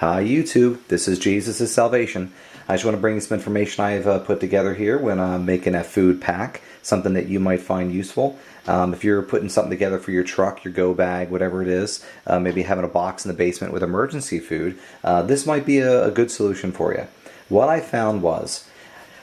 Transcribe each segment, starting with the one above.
Hi YouTube, this is Jesus' Salvation. I just want to bring you some information I've put together here when I'm making a food pack, something that you might find useful. If you're putting something together for your truck, your go bag, whatever it is, maybe having a box in the basement with emergency food, this might be a good solution for you. What I found was,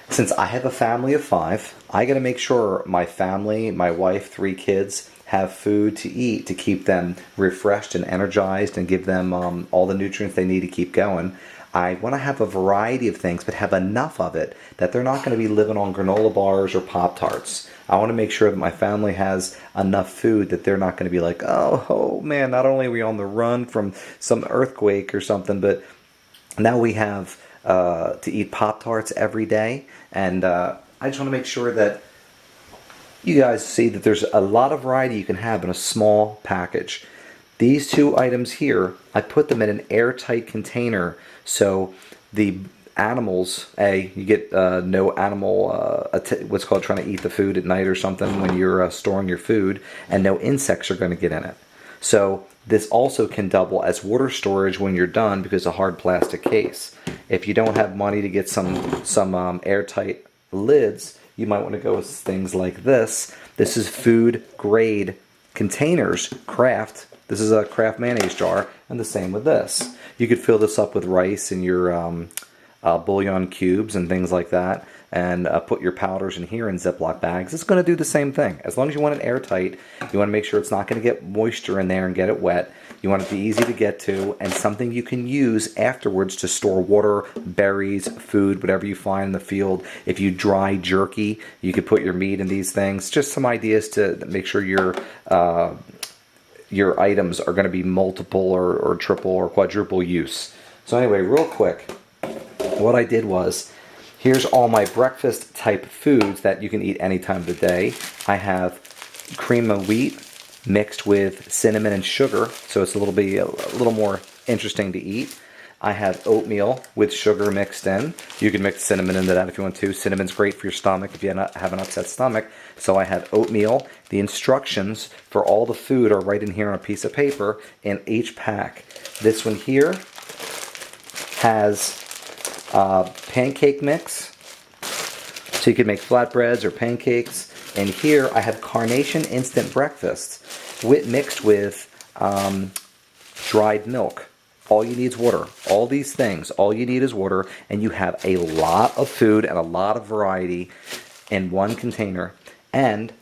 since I have a family of 5, I got to make sure my family, my wife, 3 kids, have food to eat to keep them refreshed and energized and give them all the nutrients they need to keep going. I want to have a variety of things, but have enough of it that they're not going to be living on granola bars or Pop-Tarts. I want to make sure that my family has enough food that they're not going to be like, oh man, not only are we on the run from some earthquake or something, but now we have to eat Pop-Tarts every day. And I just want to make sure that you guys see that there's a lot of variety you can have in a small package. These 2 items here, I put them in an airtight container so the animals, you get no animal, what's called trying to eat the food at night or something when you're storing your food, and no insects are going to get in it. So this also can double as water storage when you're done because of a hard plastic case. If you don't have money to get some airtight lids, you might want to go with things like this. This is food grade containers, Kraft. This is a Kraft mayonnaise jar, and the same with this. You could fill this up with rice and your bouillon cubes and things like that, and put your powders in here in Ziploc bags. It's going to do the same thing. As long as you want it airtight, you want to make sure it's not going to get moisture in there and get it wet. You want it to be easy to get to and something you can use afterwards to store water, berries, food, whatever you find in the field. If you dry jerky, you could put your meat in these things. Just some ideas to make sure your items are going to be multiple or triple or quadruple use. So anyway, real quick, what I did was, here's all my breakfast type foods that you can eat any time of the day. I have cream of wheat mixed with cinnamon and sugar, so it's a little more interesting to eat. I have oatmeal with sugar mixed in. You can mix cinnamon into that if you want to. Cinnamon's great for your stomach if you have an upset stomach. So I have oatmeal. The instructions for all the food are right in here on a piece of paper in each pack. This one here has pancake mix, so you can make flatbreads or pancakes. And here I have Carnation Instant Breakfast mixed with dried milk. All you need is water. All these things, all you need is water, and you have a lot of food and a lot of variety in one container. And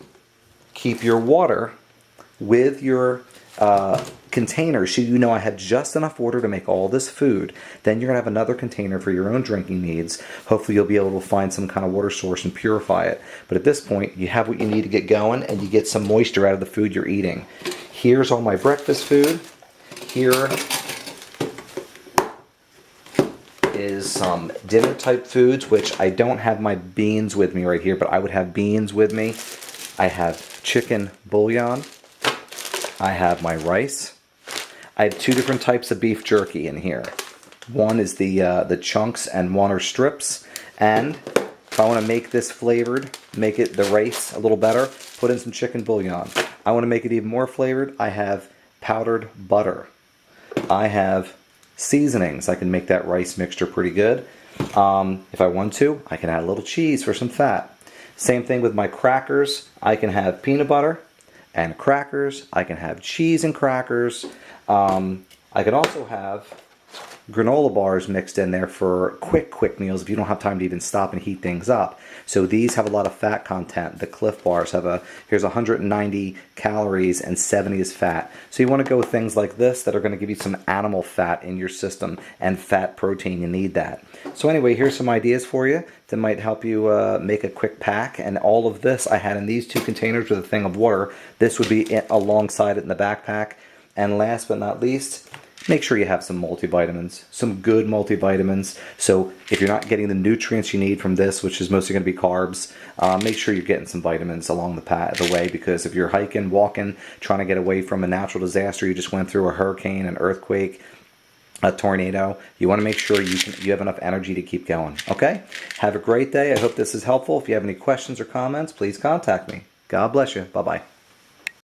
keep your water with your container so you know I have just enough water to make all this food. Then you're going to have another container for your own drinking needs. Hopefully you'll be able to find some kind of water source and purify it. But at this point, you have what you need to get going and you get some moisture out of the food you're eating. Here's all my breakfast food. Here is some dinner type foods, which I don't have my beans with me right here, but I would have beans with me. I have chicken bouillon. I have my rice. I have 2 different types of beef jerky in here. One is the chunks and one are strips. And if I want to make this flavored, make it the rice a little better, put in some chicken bouillon. I want to make it even more flavored, I have powdered butter. I have seasonings. I can make that rice mixture pretty good. If I want to, I can add a little cheese for some fat. Same thing with my crackers. I can have peanut butter and crackers. I can have cheese and crackers. I can also have granola bars mixed in there for quick meals if you don't have time to even stop and heat things up. So these have a lot of fat content. The Clif bars have here's 190 calories and 70 is fat. So you want to go with things like this that are going to give you some animal fat in your system and fat protein. You need that. So anyway, here's some ideas for you that might help you make a quick pack. And all of this I had in these 2 containers with a thing of water. This would be alongside it in the backpack. And last but not least, make sure you have some multivitamins, some good multivitamins. So if you're not getting the nutrients you need from this, which is mostly going to be carbs, make sure you're getting some vitamins along the way, because if you're hiking, walking, trying to get away from a natural disaster, you just went through a hurricane, an earthquake, a tornado, you want to make sure you have enough energy to keep going. Okay? Have a great day. I hope this is helpful. If you have any questions or comments, please contact me. God bless you. Bye-bye.